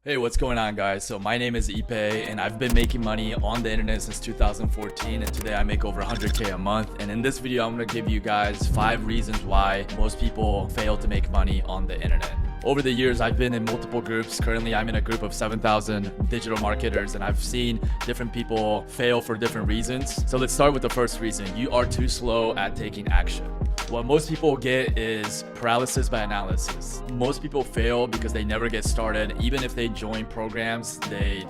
Hey, what's going on, guys? So my name is Ipe and I've been making money on the internet since 2014, and today I make over 100K a month. And in this video, I'm gonna give you guys 5 reasons why most people fail to make money on the internet. Over the years, I've been in multiple groups. Currently, I'm in a group of 7,000 digital marketers, and I've seen different people fail for different reasons. So let's start with the first reason. You are too slow at taking action. What most people get is paralysis by analysis. Most people fail because they never get started. Even if they join programs, they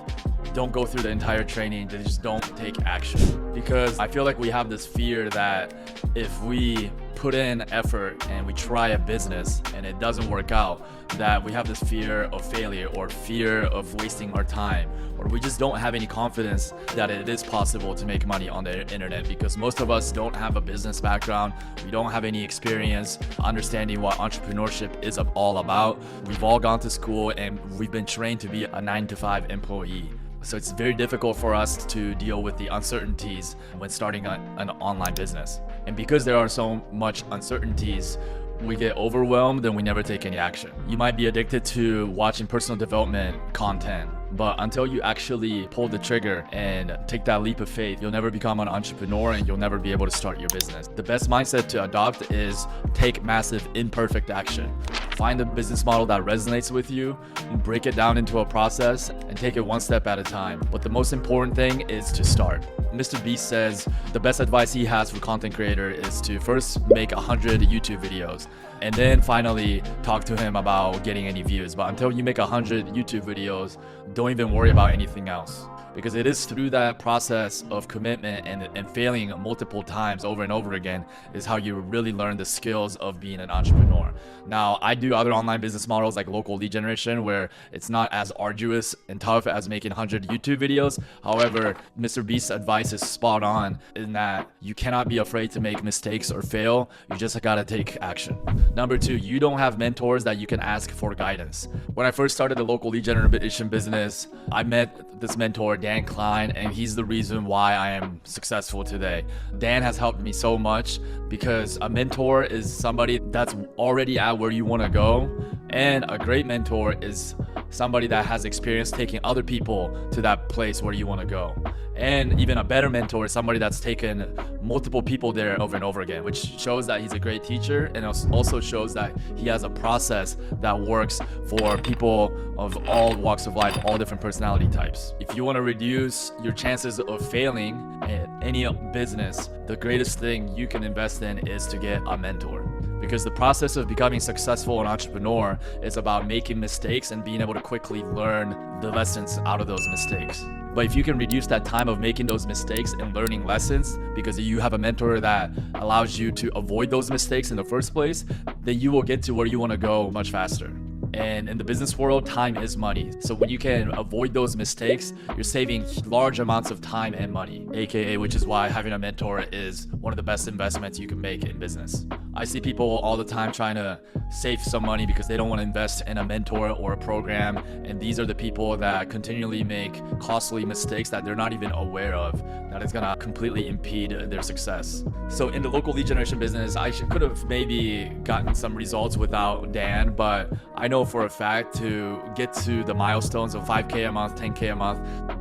don't go through the entire training. They just don't take action. Because I feel like we have this fear that if we put in effort and we try a business and it doesn't work out, that we have this fear of failure or fear of wasting our time, or we just don't have any confidence that it is possible to make money on the internet, because most of us don't have a business background. We don't have any experience understanding what entrepreneurship is all about. We've all gone to school and we've been trained to be a 9-to-5 employee. So it's very difficult for us to deal with the uncertainties when starting an online business. And because there are so much uncertainties, we get overwhelmed and we never take any action. You might be addicted to watching personal development content, but until you actually pull the trigger and take that leap of faith, you'll never become an entrepreneur and you'll never be able to start your business. The best mindset to adopt is take massive imperfect action. Find a business model that resonates with you, break it down into a process, and take it one step at a time. But the most important thing is to start. Mr. Beast says the best advice he has for content creator is to first make 100 YouTube videos and then finally talk to him about getting any views. But until you make 100 YouTube videos, don't even worry about anything else. Because it is through that process of commitment and failing multiple times over and over again is how you really learn the skills of being an entrepreneur. Now, I do other online business models like local lead generation, where it's not as arduous and tough as making 100 YouTube videos. However, Mr. Beast's advice is spot on in that you cannot be afraid to make mistakes or fail. You just gotta take action. Number 2, you don't have mentors that you can ask for guidance. When I first started the local lead generation business, I met this mentor, Dan Klein, and he's the reason why I am successful today. Dan has helped me so much because a mentor is somebody that's already at where you want to go, and a great mentor is somebody that has experience taking other people to that place where you want to go. And even a better mentor is somebody that's taken multiple people there over and over again, which shows that he's a great teacher, and also shows that he has a process that works for people of all walks of life, all different personality types. If you want to reduce your chances of failing at any business, the greatest thing you can invest in is to get a mentor. Because the process of becoming successful an entrepreneur is about making mistakes and being able to quickly learn the lessons out of those mistakes. But if you can reduce that time of making those mistakes and learning lessons because you have a mentor that allows you to avoid those mistakes in the first place, then you will get to where you want to go much faster. And in the business world, time is money. So when you can avoid those mistakes, you're saving large amounts of time and money, aka which is why having a mentor is one of the best investments you can make in business. I see people all the time trying to save some money because they don't want to invest in a mentor or a program, and these are the people that continually make costly mistakes that they're not even aware of, that is gonna completely impede their success. So in the local lead generation business, I could have maybe gotten some results without Dan, but I know for a fact to get to the milestones of 5K a month, 10K a month,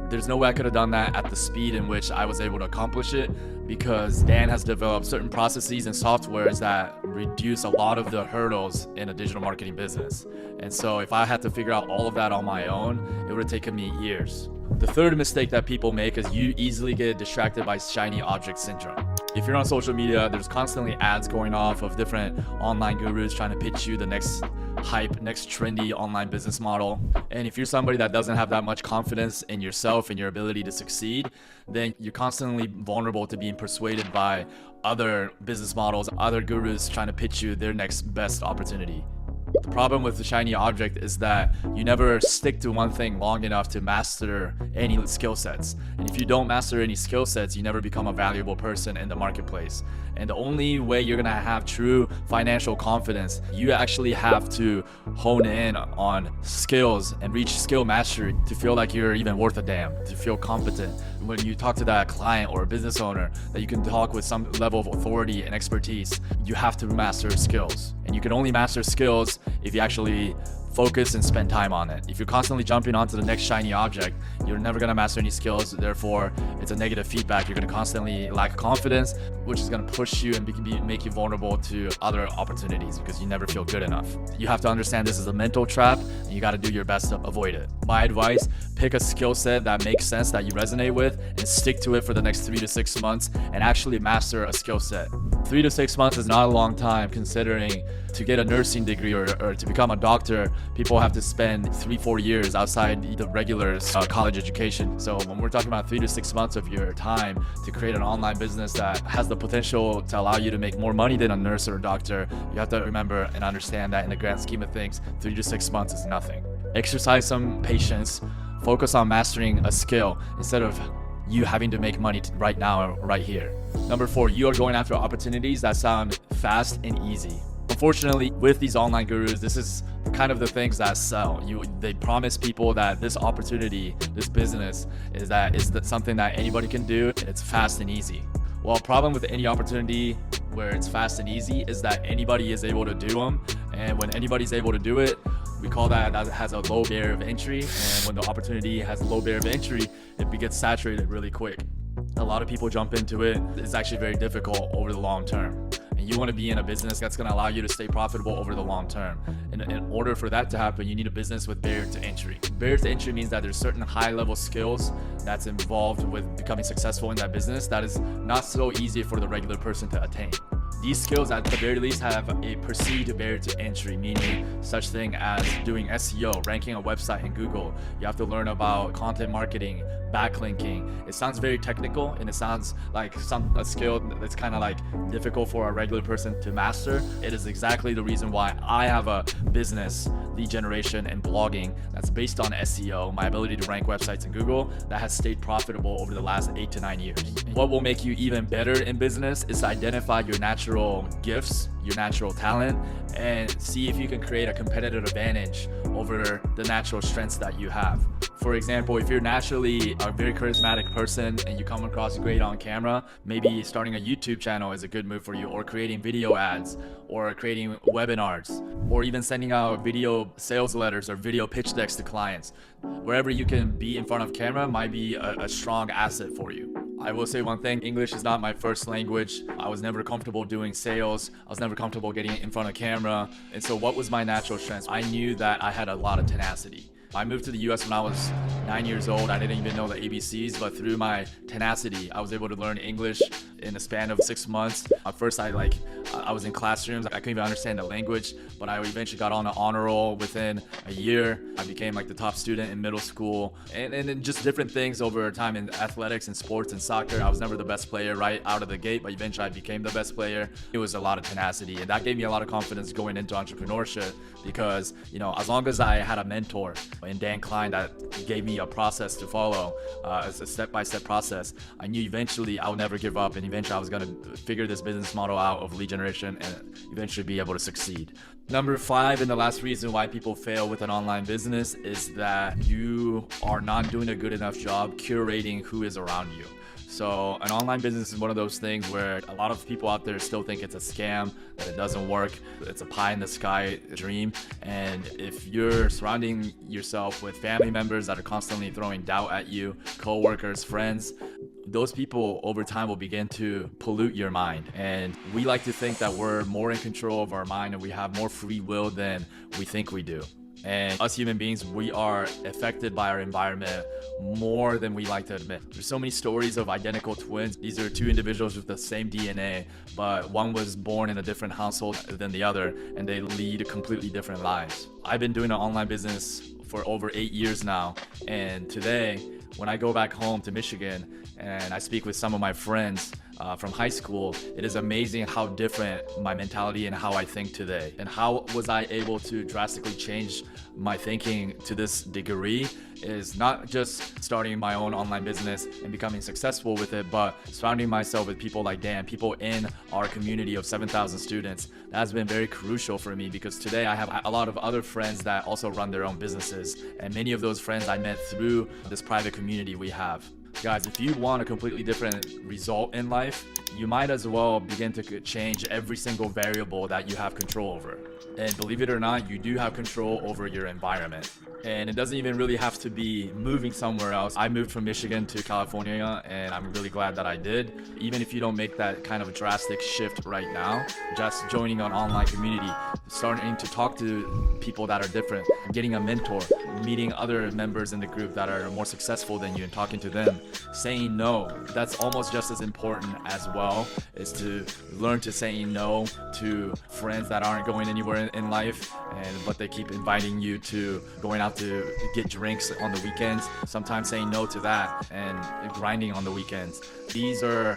there's no way I could have done that at the speed in which I was able to accomplish it, because Dan has developed certain processes and softwares that reduce a lot of the hurdles in a digital marketing business. And so if I had to figure out all of that on my own, it would have taken me years. The third mistake that people make is you easily get distracted by shiny object syndrome. If you're on social media, there's constantly ads going off of different online gurus trying to pitch you the next hype, next trendy online business model. And if you're somebody that doesn't have that much confidence in yourself and your ability to succeed, then you're constantly vulnerable to being persuaded by other business models, other gurus trying to pitch you their next best opportunity. The problem with the shiny object is that you never stick to one thing long enough to master any skill sets. And if you don't master any skill sets, you never become a valuable person in the marketplace. And the only way you're gonna have true financial confidence, you actually have to hone in on skills and reach skill mastery to feel like you're even worth a damn, to feel competent. When you talk to that client or a business owner, that you can talk with some level of authority and expertise, you have to master skills. And you can only master skills if you actually focus and spend time on it. If you're constantly jumping onto the next shiny object, you're never gonna master any skills. Therefore, it's a negative feedback. You're gonna constantly lack confidence, which is gonna push you and make you vulnerable to other opportunities because you never feel good enough. You have to understand this is a mental trap, and you gotta do your best to avoid it. My advice, pick a skill set that makes sense, that you resonate with, and stick to it for the next 3 to 6 months and actually master a skill set. 3 to 6 months is not a long time, considering to get a nursing degree or to become a doctor, people have to spend 3-4 years outside the regular college education. So when we're talking about 3 to 6 months of your time to create an online business that has the potential to allow you to make more money than a nurse or a doctor, you have to remember and understand that in the grand scheme of things, 3 to 6 months is nothing. Exercise some patience, focus on mastering a skill instead of you having to make money right now, right here. Number 4, you are going after opportunities that sound fast and easy. Unfortunately, with these online gurus, this is kind of the things that sell. They promise people that this opportunity, this business, is something that anybody can do, and it's fast and easy. Well, problem with any opportunity where it's fast and easy is that anybody is able to do them, and when anybody's able to do it, we call that has a low barrier of entry. And when the opportunity has a low barrier of entry, it gets saturated really quick. A lot of people jump into it. It's actually very difficult over the long term. And you want to be in a business that's going to allow you to stay profitable over the long term. And in order for that to happen, you need a business with barrier to entry. Barrier to entry means that there's certain high-level skills that's involved with becoming successful in that business that is not so easy for the regular person to attain. These skills at the very least have a perceived barrier to entry, meaning such thing as doing SEO, ranking a website in Google. You have to learn about content marketing, backlinking. It sounds very technical and it sounds like a skill that's kind of like difficult for a regular person to master. It is exactly the reason why I have a business, lead generation and blogging, that's based on SEO, my ability to rank websites in Google, that has stayed profitable over the last 8 to 9 years. What will make you even better in business is to identify your natural gifts, your natural talent, and see if you can create a competitive advantage over the natural strengths that you have. For example, if you're naturally a very charismatic person and you come across great on camera, maybe starting a YouTube channel is a good move for you, or creating video ads, or creating webinars, or even sending out video sales letters or video pitch decks to clients. Wherever you can be in front of camera might be a strong asset for you. I will say one thing, English is not my first language. I was never comfortable doing sales. I was never comfortable getting in front of camera. And so what was my natural strength? I knew that I had a lot of tenacity. I moved to the US when I was 9 years old. I didn't even know the ABCs, but through my tenacity, I was able to learn English in a span of 6 months. At first, I was in classrooms. I couldn't even understand the language, but I eventually got on an honor roll within a year. I became like the top student in middle school, and then just different things over time in athletics and sports and soccer. I was never the best player right out of the gate, but eventually I became the best player. It was a lot of tenacity, and that gave me a lot of confidence going into entrepreneurship because, as long as I had a mentor in Dan Klein that gave me a process to follow, as a step-by-step process, I knew eventually I would never give up, and eventually I was going to figure this business model out of lead generation and eventually be able to succeed. Number 5, and the last reason why people fail with an online business, is that you are not doing a good enough job curating who is around you. So an online business is one of those things where a lot of people out there still think it's a scam, that it doesn't work, it's a pie in the sky dream. And if you're surrounding yourself with family members that are constantly throwing doubt at you, co-workers, friends, those people over time will begin to pollute your mind. And we like to think that we're more in control of our mind and we have more free will than we think we do. And us human beings, we are affected by our environment more than we like to admit. There's so many stories of identical twins. These are two individuals with the same DNA, but one was born in a different household than the other, and they lead completely different lives. I've been doing an online business for over 8 years now, and today, when I go back home to Michigan and I speak with some of my friends from high school, it is amazing how different my mentality and how I think today. And how was I able to drastically change my thinking to this degree is not just starting my own online business and becoming successful with it, but surrounding myself with people like Dan, people in our community of 7,000 students. That has been very crucial for me because today I have a lot of other friends that also run their own businesses, and many of those friends I met through this private community we have. Guys, if you want a completely different result in life, you might as well begin to change every single variable that you have control over. And believe it or not, you do have control over your environment. And it doesn't even really have to be moving somewhere else. I moved from Michigan to California, and I'm really glad that I did. Even if you don't make that kind of drastic shift right now, just joining an online community, starting to talk to people that are different, getting a mentor, meeting other members in the group that are more successful than you and talking to them, saying no. That's almost just as important as well, is to learn to say no to friends that aren't going anywhere in life, but they keep inviting you to going out to get drinks on the weekends. Sometimes saying no to that and grinding on the weekends. These are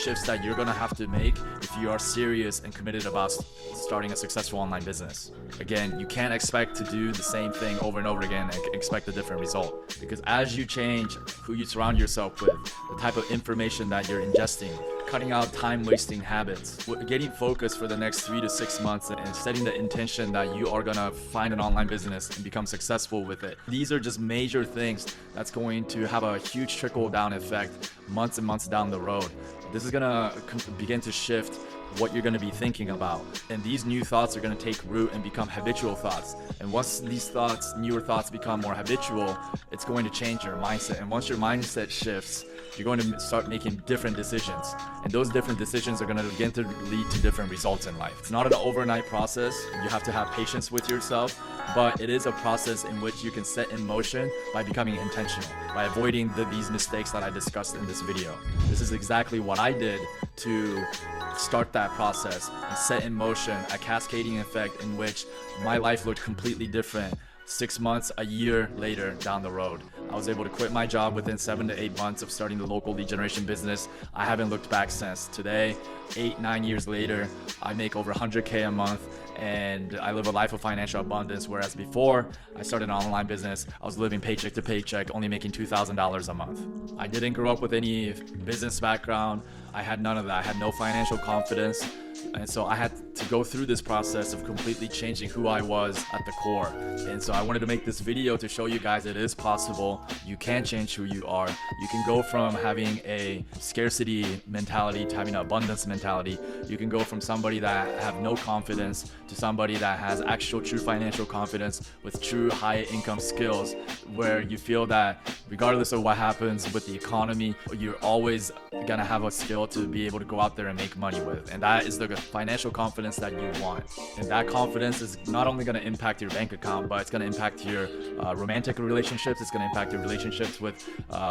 shifts that you're gonna have to make if you are serious and committed about starting a successful online business. Again, you can't expect to do the same thing over and over again and expect a different result, because as you change who you surround yourself with, the type of information that you're ingesting, cutting out time-wasting habits, getting focused for the next 3 to 6 months, and setting the intention that you are gonna find an online business and become successful with it. These are just major things that's going to have a huge trickle-down effect months and months down the road. This is gonna begin to shift what you're going to be thinking about, and these new thoughts are going to take root and become habitual thoughts. And once these newer thoughts become more habitual, it's going to change your mindset. And once your mindset shifts, you're going to start making different decisions, and those different decisions are going to begin to lead to different results in life. It's not an overnight process. You have to have patience with yourself, but it is a process in which you can set in motion by becoming intentional, by avoiding these mistakes that I discussed in this video. This is exactly what I did to start that process and set in motion a cascading effect in which my life looked completely different 6 months, a year later down the road. I was able to quit my job within 7 to 8 months of starting the local lead generation business. I haven't looked back since. Today, 8-9 years later, I make over 100K a month, and I live a life of financial abundance, whereas before I started an online business, I was living paycheck to paycheck, only making $2,000 a month. I didn't grow up with any business background. I had none of that. I had no financial confidence. And so I had to go through this process of completely changing who I was at the core. And so I wanted to make this video to show you guys it is possible. You can change who you are. You can go from having a scarcity mentality to having an abundance mentality. You can go from somebody that have no confidence to somebody that has actual true financial confidence with true high income skills, where you feel that regardless of what happens with the economy, you're always gonna have a skill to be able to go out there and make money with. And that is the financial confidence that you want. And that confidence is not only going to impact your bank account, but it's going to impact your romantic relationships. It's going to impact your relationships with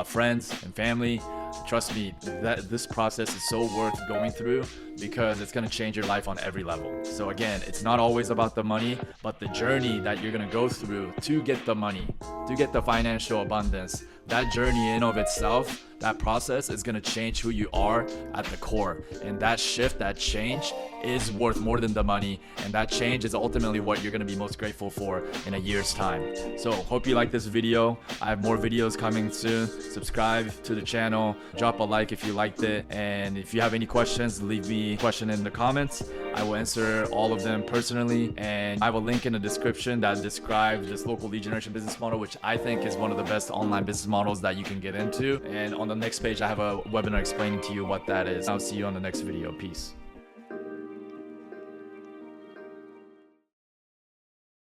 friends and family. Trust me, that this process is so worth going through, because it's going to change your life on every level. So again, it's not always about the money, but the journey that you're going to go through to get the money, to get the financial abundance. That journey in of itself, that process is going to change who you are at the core. And that shift, that change is worth more than the money. And that change is ultimately what you're going to be most grateful for in a year's time. So hope you like this video. I have more videos coming soon. Subscribe to the channel, drop a like if you liked it. And if you have any questions, leave me a question in the comments. I will answer all of them personally. And I have a link in the description that describes this local lead generation business model, which I think is one of the best online business models that you can get into. And on the next page, I have a webinar explaining to you what that is. I'll see you on the next video. Peace.